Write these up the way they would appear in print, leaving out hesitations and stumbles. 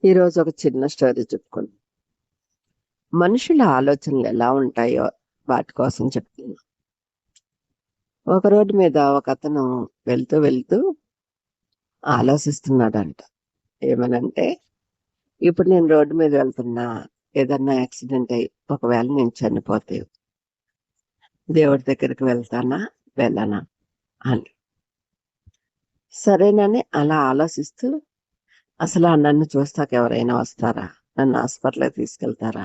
ఈరోజు ఒక చిన్న స్టోరీ చెప్పుకుందాం. మనుషుల ఆలోచనలు ఎలా ఉంటాయో వాటి కోసం చెప్తున్నా. ఒక రోడ్డు మీద ఒక అతను వెళ్తూ వెళ్తూ ఆలోచిస్తున్నాడంట. ఏమనంటే, ఇప్పుడు నేను రోడ్డు మీద వెళ్తున్నా, ఏదన్నా యాక్సిడెంట్ అయ్యి ఒకవేళ నేను చనిపోతే దేవుడి దగ్గరికి వెళ్తానా వెళ్ళనా అని. సరేనని అలా ఆలోచిస్తూ, అసలు నన్ను చూస్తాక ఎవరైనా వస్తారా, నన్ను హాస్పిటల్కి తీసుకెళ్తారా,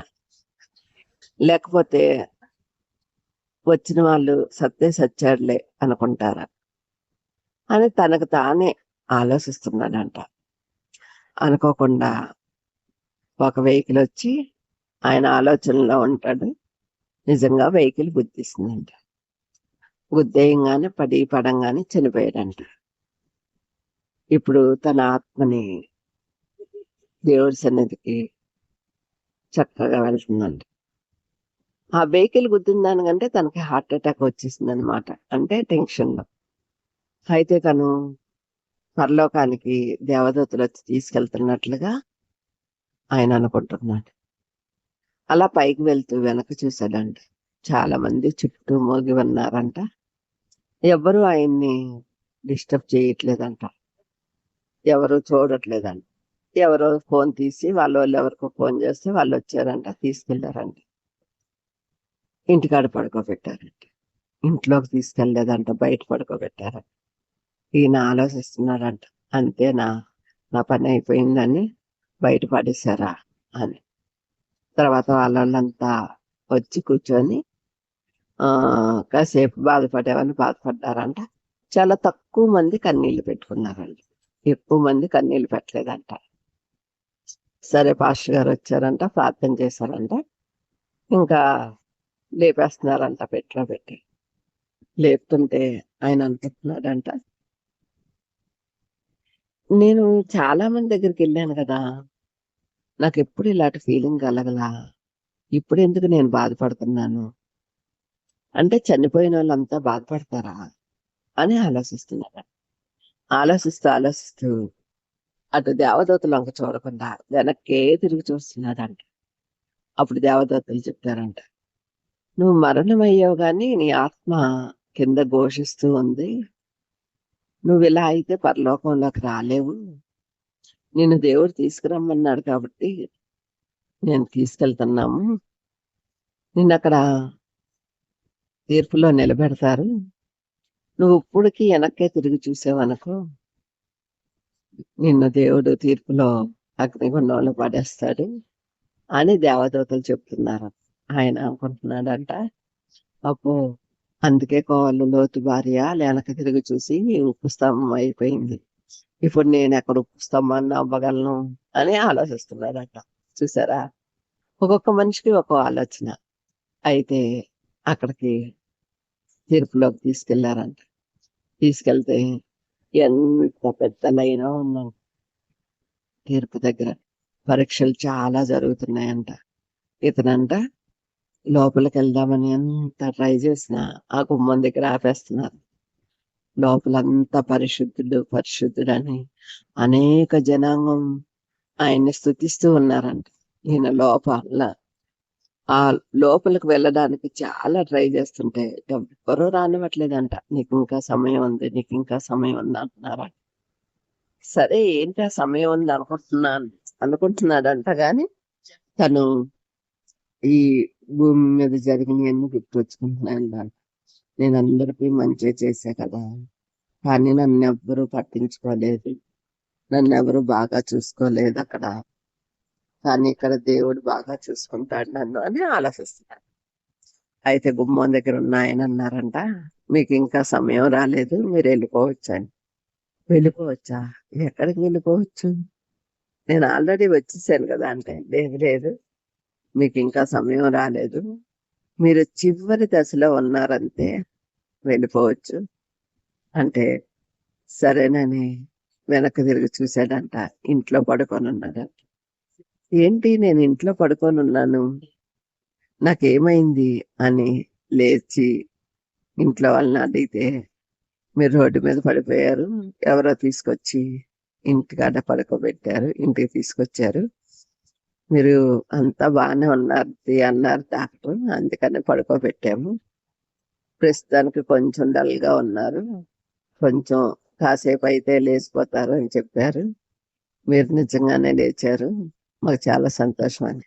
లేకపోతే వచ్చిన వాళ్ళు సత్తే సచ్చాడులే అనుకుంటారా అని తనకు తానే ఆలోచిస్తున్నాడంట. అనుకోకుండా ఒక వెహికల్ వచ్చి ఆయన ఆలోచనలో ఉంటాడు. నిజంగా వెహికల్ గుద్దేసిందంట. గుద్దేయంగానే పడంగానే చనిపోయాడంట. ఇప్పుడు తన ఆత్మని దేవుడి సన్నిధికి చక్కగా వెళ్తుందంట. ఆ వెహికల్ గుద్దిన దానికంటే తనకి హార్ట్ అటాక్ వచ్చేసింది అనమాట. అంటే టెన్షన్ లో. అయితే తను పరలోకానికి దేవదూతలు వచ్చి తీసుకెళ్తున్నట్లుగా ఆయన అనుకుంటున్నాడు. అలా పైకి వెళ్తూ వెనక చూశాడంట. చాలా మంది చుట్టూ మోగి ఉన్నారంట. ఎవ్వరూ ఆయన్ని డిస్టర్బ్ చేయట్లేదంట. ఎవరు చూడట్లేదంట. ఎవరో ఫోన్ తీసి వాళ్ళు ఎవరికో ఫోన్ చేస్తే వాళ్ళు వచ్చారంట, తీసుకెళ్లారంట. ఇంటికాడ పడుకోబెట్టారంట. ఇంట్లోకి తీసుకెళ్లేదంట, బయట పడుకోబెట్టారంట. ఈయన ఆలోచిస్తున్నాడంట, అంతేనా, నా పని అయిపోయిందని బయట పడేశారా అని. తర్వాత వాళ్ళంతా వచ్చి కూర్చొని కాసేపు బాధపడ్డారంట. చాలా తక్కువ మంది కన్నీళ్లు పెట్టుకున్నారంట. ఎక్కువ మంది కన్నీళ్లు పెట్టలేదంట. సరే పాస్టర్ గారు వచ్చారంట, ప్రార్థన చేశారంట. ఇంకా లేపేస్తున్నారంట పెట్లో పెట్టి. లేపుతుంటే ఆయన అనుకుంటున్నాడంట, నేను చాలా మంది దగ్గరికి వెళ్ళాను కదా, నాకు ఎప్పుడు ఇలాంటి ఫీలింగ్ కలగలా, ఇప్పుడు ఎందుకు నేను బాధపడుతున్నాను అంటే, చనిపోయిన వాళ్ళంతా బాధపడతారా అని ఆలోచిస్తున్నాడు. ఆలోచిస్తూ అటు దేవదూతలు అంక చూడకుండా వెనక్కే తిరిగి చూస్తున్నాడంట. అప్పుడు దేవదూతలు చెప్పారంట, నువ్వు మరణమయ్యావు గాని నీ ఆత్మ కింద ఘోషిస్తూ ఉంది. నువ్వు ఇలా అయితే పరలోకంలోకి రాలేవు. నిన్ను దేవుడు తీసుకురమ్మన్నాడు కాబట్టి నేను తీసుకెళ్తున్నాము. నిన్నక్కడ తీర్పులో నిలబెడతారు. నువ్వు ఇప్పుడుకి వెనక్కే తిరిగి చూసావనుకో, నిన్ను దేవుడు తీర్పులో అగ్నిగుండంలో పడేస్తాడు అని దేవదూతలు చెప్తున్నారు. ఆయన అనుకుంటున్నాడంట, అప్పు అందుకే కోళ్ళు లోతు భార్య వెనక తిరిగి చూసి ఉప్పు స్తంభం అయిపోయింది. ఇప్పుడు నేను ఎక్కడ ఉప్పు స్తంభాన్ని అవ్వగలను అని ఆలోచిస్తున్నాడట. చూసారా, ఒక్కొక్క మనిషికి ఒక్కో ఆలోచన. అయితే అక్కడికి తీర్పులోకి తీసుకెళ్లారంట. తీసుకెళ్తే ఎంత పెద్ద లైన్ ఉన్నాం తీర్పు దగ్గర. పరీక్షలు చాలా జరుగుతున్నాయంట. ఇతనంట లోపలికి వెళ్దామని ఎంత ట్రై చేసినా ఆ గుమ్మం దగ్గర ఆపేస్తున్నారు. లోపలంతా పరిశుద్ధుడని అనేక జనాంగం ఆయన్ని స్తుతిస్తూ ఉన్నారంట. ఈయన ఆ లోపలికి వెళ్ళడానికి చాలా ట్రై చేస్తుంటే ఎవ్వరూ రానివ్వట్లేదంట. నీకు ఇంకా సమయం ఉంది, నీకు ఇంకా సమయం ఉంది అంటున్నారా. సరే ఏంటి ఆ సమయం ఉంది అనుకుంటున్నాడంట. గాని తను ఈ భూమి మీద జరిగినవన్నీ గుర్తొచ్చుకుంటున్నాడు. నేను అందరికీ మంచి చేసా కదా, కానీ నన్ను ఎవ్వరూ పట్టించుకోలేదు, నన్ను ఎవరు బాగా చూసుకోలేదు అక్కడ, కానీ ఇక్కడ దేవుడు బాగా చూసుకుంటాడు నన్ను అని ఆలోచిస్తున్నాడు. అయితే గుమ్మం దగ్గర ఉన్న ఆయన అన్నారంట, మీకు ఇంకా సమయం రాలేదు, మీరు వెళ్ళిపోవచ్చు అని. వెళ్ళిపోవచ్చా? ఎక్కడికి వెళ్ళిపోవచ్చు, నేను ఆల్రెడీ వచ్చేసాను కదా అంటే, లేదు లేదు, మీకు ఇంకా సమయం రాలేదు, మీరు చివరి దశలో ఉన్నారంతే, వెళ్ళిపోవచ్చు అంటే. సరేనని వెనక్కి తిరిగి చూశాడంట. ఇంట్లో పడుకొని ఉన్నాడంట. ఏంటి నేను ఇంట్లో పడుకొని ఉన్నాను, నాకేమైంది అని లేచి ఇంట్లో వాళ్ళని అడిగితే, మీరు రోడ్డు మీద పడిపోయారు, ఎవరో తీసుకొచ్చి ఇంటికాడ పడుకోబెట్టారు, ఇంటికి తీసుకొచ్చారు. మీరు అంతా బాగానే ఉన్నారు అన్నారు డాక్టర్, అందుకని పడుకోబెట్టాము. ప్రస్తుతానికి కొంచెం డల్ గా ఉన్నారు, కొంచెం కాసేపు అయితే లేచిపోతారు అని చెప్పారు. మీరు నిజంగానే లేచారు, మాకు చాలా సంతోషం అని.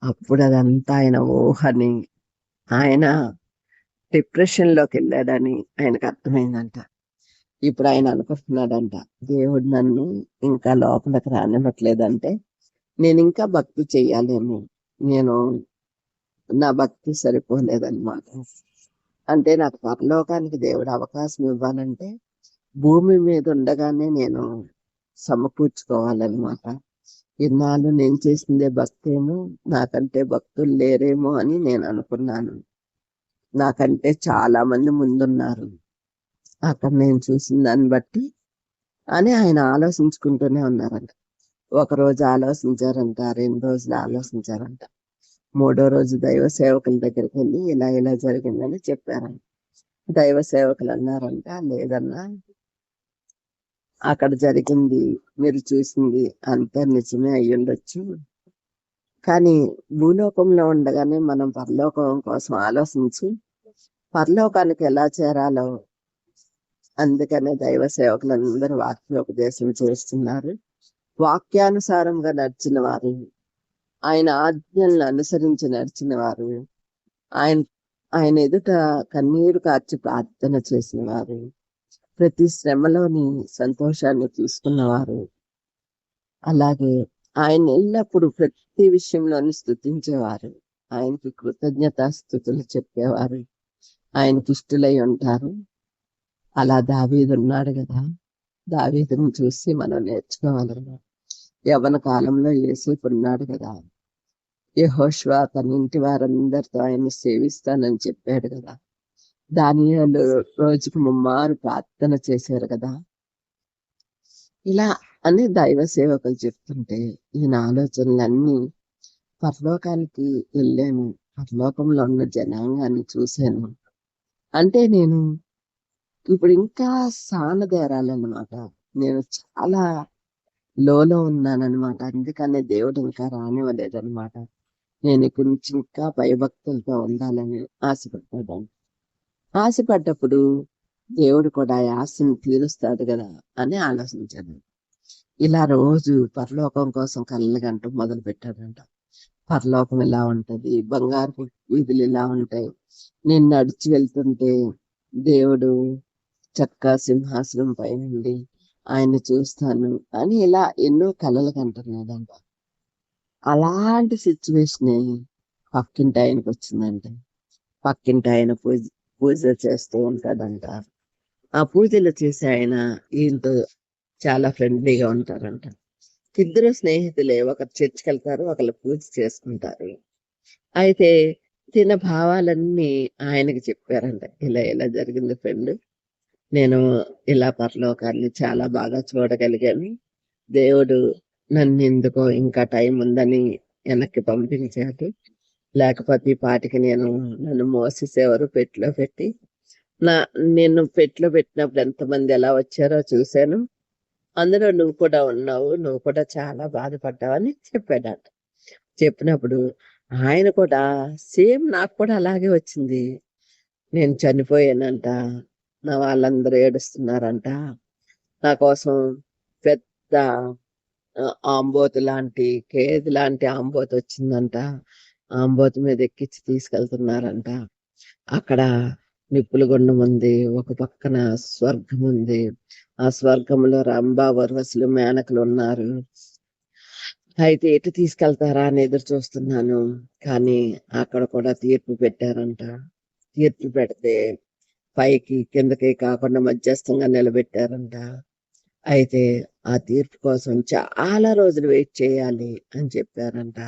అప్పుడు అదంతా ఆయన ఊహని, ఆయన డిప్రెషన్ లోకి వెళ్ళాడని ఆయనకు అర్థమైందంట. ఇప్పుడు ఆయన అనుకుంటున్నాడంట, దేవుడు నన్ను ఇంకా లోపలికి రానివ్వట్లేదంటే నేను ఇంకా భక్తి చెయ్యాలేమో, నేను నా భక్తి సరిపోలేదన్నమాట. అంటే నాకు పరలోకానికి దేవుడు అవకాశం ఇవ్వాలంటే భూమి మీద ఉండగానే నేను సమకూర్చుకోవాలన్నమాట. ఇన్నాళ్ళు నేను చేసిందే భక్తేమో, నాకంటే భక్తులు లేరేమో అని నేను అనుకున్నాను. నాకంటే చాలా మంది ముందున్నారు అక్కడ నేను చూసిన దాన్ని బట్టి అని ఆయన ఆలోచించుకుంటూనే ఉన్నారంట. ఒకరోజు ఆలోచించారంట, 2 రోజులు ఆలోచించారంట, 3వ రోజు దైవ సేవకుల దగ్గరికి వెళ్ళి ఇలా ఇలా జరిగిందని చెప్పారంట. దైవ సేవకులు అన్నారంట, లేదన్నా, అక్కడ జరిగింది మీరు చూసింది అంతా నిజమే అయ్యుండొచ్చు, కానీ భూలోకంలో ఉండగానే మనం పరలోకం కోసం ఆలోచించి పరలోకానికి ఎలా చేరాలో అందుకనే దైవ సేవకులందరూ వాక్యోపదేశం చేస్తున్నారు. వాక్యానుసారంగా నడిచిన వారు, ఆయన ఆజ్ఞలను అనుసరించి నడిచిన వారు, ఆయన ఆయన ఎదుట కన్నీరు కార్చి ప్రార్థన చేసిన వారు, ప్రతి శ్రమలోని సంతోషాన్ని తీసుకున్నవారు, అలాగే ఆయన ఎల్లప్పుడూ ప్రతి విషయంలోని స్తుతించేవారు, ఆయనకి కృతజ్ఞతాస్తుతులు చెప్పేవారు, ఆయనకి ఇష్టలై ఉంటారు. అలా దావీదు ఉన్నాడు కదా, దావీదుని చూసి మనం నేర్చుకోవాలన్నమాట. యవ్వన కాలంలో యేసేపు ఉన్నాడు కదా, యెహోషువ తన ఇంటి వారందరితో ఆయన్ని సేవిస్తానని చెప్పాడు కదా, దానియేలు రోజుకు 3 ప్రార్థన చేశారు కదా. ఇలా అని దైవ సేవకులు చెప్తుంటే ఈయన ఆలోచనలన్నీ పరలోకానికి వెళ్ళాను, పరలోకంలో ఉన్న జనాంగాన్ని చూశాను అంటే నేను ఇప్పుడు ఇంకా సానదేరాలన్నమాట. నేను చాలా లోలో ఉన్నానన్నమాట. అందుకనే దేవుడు ఇంకా రానివ్వలేదన్నమాట. నేను ఇక్కడి నుంచి ఇంకా భయభక్తులతో ఉండాలని ఆశపడ్డాను. ఆశపడ్డప్పుడు దేవుడు కూడా ఆ ఆశను తీరుస్తాడు కదా అని ఆలోచించాను. ఇలా రోజు పరలోకం కోసం కళ్ళగంటూ మొదలు పెట్టాడంట. పరలోకం ఇలా ఉంటది, బంగారు వీధులు ఇలా ఉంటాయి, నేను నడిచి వెళ్తుంటే దేవుడు చక్కా సింహాసనం పై నుండి ఆయన చూస్తాను అని ఇలా ఎన్నో కలలు కంటున్నాడంట. అలాంటి సిచ్యువేషన్ పక్కింటి ఆయనకు వచ్చిందంట. పక్కింటి ఆయన పూజ చేస్తూ ఉంటాడంట. ఆ పూజలు చేసి ఆయన ఈయనతో చాలా ఫ్రెండ్లీగా ఉంటారంట. ఇద్దరు స్నేహితులే, ఒకరు చర్చికి వెళ్తారు, ఒకరు పూజ చేసుకుంటారు. అయితే తిన భావాలన్నీ ఆయనకి చెప్పారంట. ఇలా ఇలా జరిగింది ఫ్రెండ్, నేను ఇలా పరలోకాన్ని చాలా బాగా చూడగలిగాను, దేవుడు నన్ను ఎందుకో ఇంకా టైం ఉందని వెనక్కి పంపించాడు, లేకపోతే ఈ పాటికి నన్ను మోసేసేవారు పెట్టిలో పెట్టి. నేను పెట్టిలో పెట్టినప్పుడు ఎంతమంది ఎలా వచ్చారో చూశాను, అందులో నువ్వు కూడా ఉన్నావు, నువ్వు కూడా చాలా బాధపడ్డావని చెప్పాడట. చెప్పినప్పుడు ఆయన కూడా సేమ్ నాకు కూడా అలాగే వచ్చింది, నేను చనిపోయానంట, నా వాళ్ళందరూ ఏడుస్తున్నారంట, నా కోసం పెద్ద ఆంబోతు లాంటి కేది లాంటి ఆంబోతు వచ్చిందంట, ఆంబోతు మీద ఎక్కించి తీసుకెళ్తున్నారంట. అక్కడ నిప్పుల గుండం ఉంది, ఒక పక్కన స్వర్గం ఉంది, ఆ స్వర్గంలో రంభా ఊర్వశులు మేనకలు ఉన్నారు. అయితే ఎటు తీసుకెళ్తారా అని ఎదురు చూస్తున్నాను, కానీ అక్కడ కూడా తీర్పు పెట్టారంట. తీర్పు పెడితే పైకి కిందకి కాకుండా మధ్యస్థంగా నిలబెట్టారంట. అయితే ఆ తీర్పు కోసం చాలా రోజులు వెయిట్ చేయాలి అని చెప్పారంట.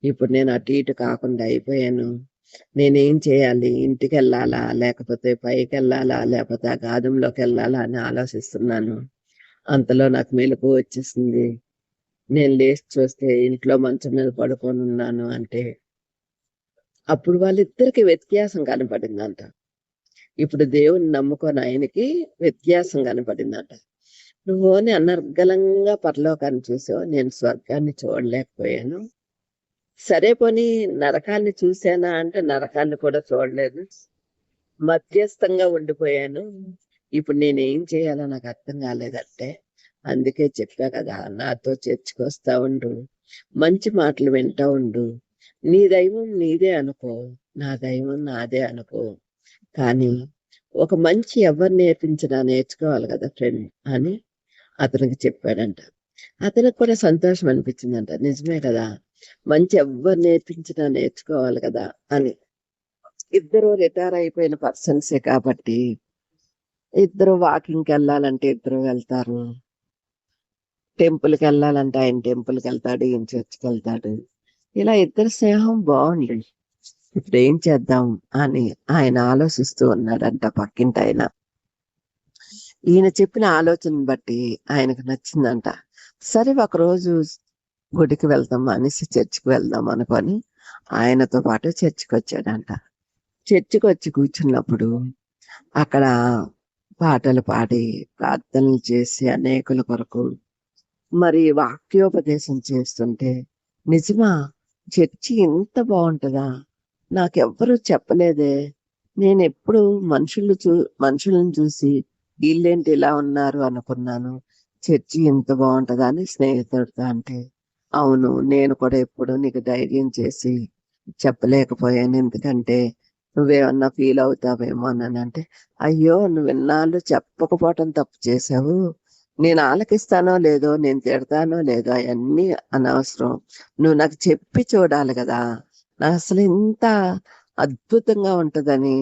ఇప్పుడు నేను అటు ఇటు కాకుండా అయిపోయాను, నేనేం చేయాలి, ఇంటికి వెళ్ళాలా, లేకపోతే పైకి వెళ్ళాలా, లేకపోతే ఆ గాధంలోకి వెళ్ళాలా అని ఆలోచిస్తున్నాను. అంతలో నాకు మెలకువ వచ్చేసింది. నేను లేచి చూస్తే ఇంట్లో మంచం మీద పడుకొని ఉన్నాను. అంటే అప్పుడు వాళ్ళిద్దరికి వ్యత్యాసం కనపడిందంట. ఇప్పుడు దేవుని నమ్ముకొని ఆయనకి వ్యత్యాసం కనపడిందంట. నువ్వు అనర్గళంగా పరలోకాన్ని చూసావు, నేను స్వర్గాన్ని చూడలేకపోయాను. సరే పోనీ నరకాన్ని చూసానా అంటే నరకాన్ని కూడా చూడలేదు. మధ్యస్థంగా ఉండిపోయాను. ఇప్పుడు నేనేం చేయాలో నాకు అర్థం కాలేదంటే, అందుకే చెప్పా కదా, నాతో చర్చకొస్తా ఉండు, మంచి మాటలు వింటా ఉండు. నీ దైవం నీదే అనుకో, నా దైవం నాదే అనుకో. కానీ ఒక మంచి ఎవరు నేర్పించినా నేర్చుకోవాలి కదా ఫ్రెండ్ అని అతనికి చెప్పాడంట. అతనికి కూడా సంతోషం అనిపించిందంట. నిజమే కదా, మంచి ఎవ్వరు నేర్పించినా నేర్చుకోవాలి కదా అని. ఇద్దరు రిటైర్ అయిపోయిన పర్సన్సే కాబట్టి ఇద్దరు వాకింగ్కి వెళ్ళాలంటే ఇద్దరు వెళ్తారు, టెంపుల్కి వెళ్ళాలంటే ఆయన టెంపుల్కి వెళ్తాడు, ఈయన చర్చికి వెళ్తాడు. ఇలా ఇద్దరు స్నేహం బాగుంది. ఇప్పుడు ఏం చేద్దాం అని ఆయన ఆలోచిస్తూ ఉన్నాడంట పక్కింటి ఆయన. ఈయన చెప్పిన ఆలోచన బట్టి ఆయనకు నచ్చిందంట. సరే ఒకరోజు గుడికి వెళ్దాం అనేసి చర్చికి వెళ్దాం అనుకొని ఆయనతో పాటు చర్చికి వచ్చాడంట. చర్చికి వచ్చి కూర్చున్నప్పుడు అక్కడ పాటలు పాడి ప్రార్థనలు చేసి అనేకుల కొరకు మరి వాక్యోపదేశం చేస్తుంటే, నిజమా చర్చి ఇంత బాగుంటుందా, నాకెవ్వరూ చెప్పలేదే, నేనెప్పుడు మనుషులను చూసి వీళ్ళేంటి ఇలా ఉన్నారు అనుకున్నాను, చర్చి ఇంత బాగుంటుందా అని స్నేహితుడితో అంటే, అవును నేను కూడా ఎప్పుడు నీకు ధైర్యం చేసి చెప్పలేకపోయాను, ఎందుకంటే నువ్వేమన్నా ఫీల్ అవుతావేమో అని అంటే, అయ్యో నువ్వు ఇన్నాళ్ళు చెప్పకపోవటం తప్పు చేసావు, నేను ఆలకిస్తానో లేదో, నేను తిడతానో లేదో అవన్నీ అనవసరం, నువ్వు నాకు చెప్పి చూడాలి కదా, నాకు అసలు ఇంత అద్భుతంగా ఉంటుందని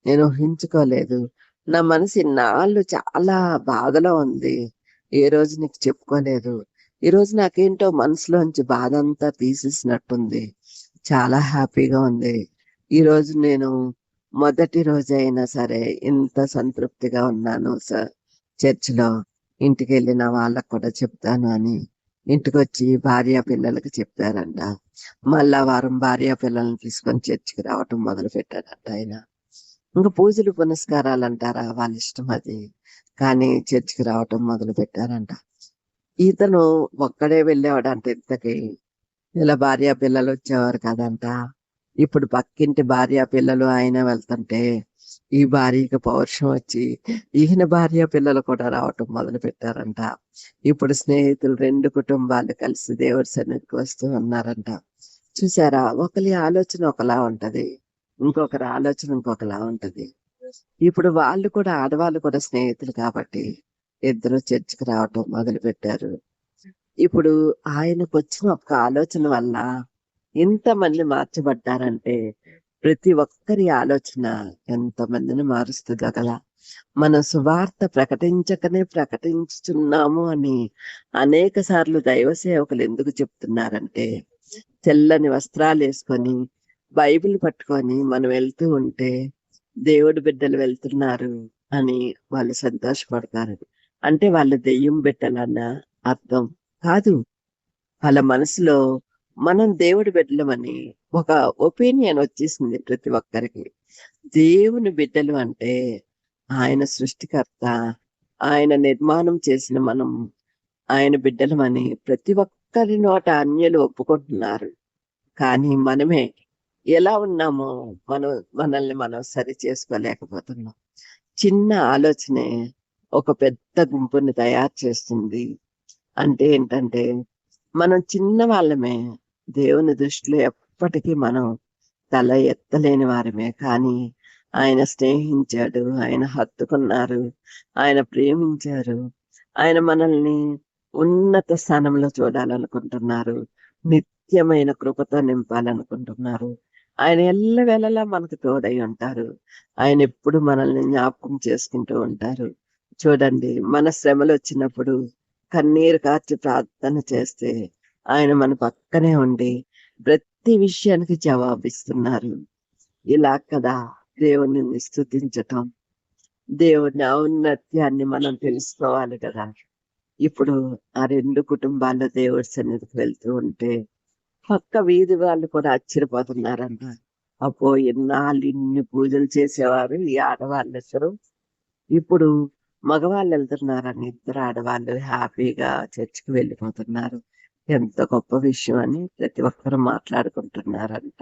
నేను ఊహించుకోలేదు, నా మనసు ఇన్నాళ్ళు చాలా బాధలో ఉంది, ఏ రోజు నీకు చెప్పుకోలేదు, ఈ రోజు నాకేంటో మనసులోంచి బాధ అంతా తీసేసినట్టుంది, చాలా హ్యాపీగా ఉంది, ఈ రోజు నేను మొదటి రోజు అయినా సరే ఇంత సంతృప్తిగా ఉన్నాను సార్ చర్చిలో, ఇంటికి వెళ్ళిన వాళ్ళకు కూడా చెప్తాను అని ఇంటికి వచ్చి భార్య పిల్లలకి చెప్పారంట. మళ్ళా వారం భార్య పిల్లల్ని తీసుకొని చర్చికి రావటం మొదలు పెట్టారంట ఆయన. ఇంకా పూజలు పునస్కారాలు అంటారా వాళ్ళ ఇష్టం అది, కానీ చర్చికి రావటం మొదలు పెట్టారంట. ఇతను ఒక్కడే వెళ్ళేవాడంట ఇంతకి, ఇలా భార్య పిల్లలు వచ్చేవారు కదంట. ఇప్పుడు పక్కింటి భార్య పిల్లలు ఆయన వెళ్తుంటే ఈ భార్యకి పౌరుషం వచ్చి ఈయన భార్య పిల్లలు కూడా రావటం మొదలు పెట్టారంట. ఇప్పుడు స్నేహితులు రెండు కుటుంబాలు కలిసి దేవుడి సన్నిధికి వస్తూ ఉన్నారంట. చూసారా, ఒకరి ఆలోచన ఒకలా ఉంటది, ఇంకొకరి ఆలోచన ఇంకొకలా ఉంటది. ఇప్పుడు వాళ్ళు కూడా ఆడవాళ్ళు కూడా స్నేహితులు కాబట్టి ఇద్దరు చర్చికి రావటం మొదలు పెట్టారు. ఇప్పుడు ఆయనకు వచ్చిన ఒక ఆలోచన వల్ల ఇంతమంది మార్చబడ్డారంటే ప్రతి ఒక్కరి ఆలోచన ఎంతమందిని మారుస్తుందో కదా. మనం సువార్త ప్రకటించుచున్నాము అని అనేక సార్లు దైవ సేవకులు ఎందుకు చెప్తున్నారంటే, తెల్లని వస్త్రాలు వేసుకొని బైబిల్ పట్టుకొని మనం వెళ్తూ ఉంటే దేవుడి బిడ్డలు వెళ్తున్నారు అని వాళ్ళు సంతోషపడతారు. అంటే వాళ్ళు దెయ్యం బిడ్డలన్న అర్థం కాదు. వాళ్ళ మనసులో మనం దేవుడి బిడ్డలమని ఒక ఒపీనియన్ వచ్చేసింది ప్రతి ఒక్కరికి. దేవుని బిడ్డలు అంటే ఆయన సృష్టికర్త, ఆయన నిర్మాణం చేసిన మనం ఆయన బిడ్డలమని ప్రతి ఒక్కరి నోట అన్యులు ఒప్పుకుంటున్నారు. కానీ మనమే ఎలా ఉన్నామో మనల్ని మనం సరి చేసుకోలేకపోతున్నాం. చిన్న ఆలోచనే ఒక పెద్ద గుంపుని తయారు చేస్తుంది. అంటే ఏంటంటే, మనం చిన్న వాళ్ళమే, దేవుని దృష్టిలో ఎప్పటికీ మనం తల ఎత్తలేని వారమే. కానీ ఆయన స్నేహించాడు, ఆయన హత్తుకున్నారు, ఆయన ప్రేమించారు, ఆయన మనల్ని ఉన్నత స్థానంలో చూడాలనుకుంటున్నారు, నిత్యమైన కృపతో నింపాలనుకుంటున్నారు. ఆయన ఎల్లవేళలా మనకు తోడై ఉంటారు. ఆయన ఎప్పుడు మనల్ని జ్ఞాపకం చేసుకుంటూ ఉంటారు. చూడండి, మన శ్రమలు వచ్చినప్పుడు కన్నీరు కార్చి ప్రార్థన చేస్తే ఆయన మన పక్కనే ఉండి ప్రతి విషయానికి జవాబిస్తున్నారు. ఇలా కదా దేవుని స్తుతించటం, దేవుని ఔన్నత్యాన్ని మనం తెలుసుకోవాలి కదా. ఇప్పుడు ఆ రెండు కుటుంబాల్లో దేవుడి సన్నిధికి వెళ్తూ ఉంటే పక్క వీధి వాళ్ళు కూడా ఆశ్చర్యపోతున్నారంట. అబ్బో ఎన్నాళ్ళు ఇన్ని పూజలు చేసేవారు ఈ ఆడవాళ్ళిద్దరు, ఇప్పుడు మగవాళ్ళు వెళ్తున్నారని ఇద్దరు ఆడవాళ్ళు హ్యాపీగా చర్చికి వెళ్ళిపోతున్నారు. ఎంత గొప్ప విషయం అని ప్రతి ఒక్కరు మాట్లాడుకుంటున్నారంట.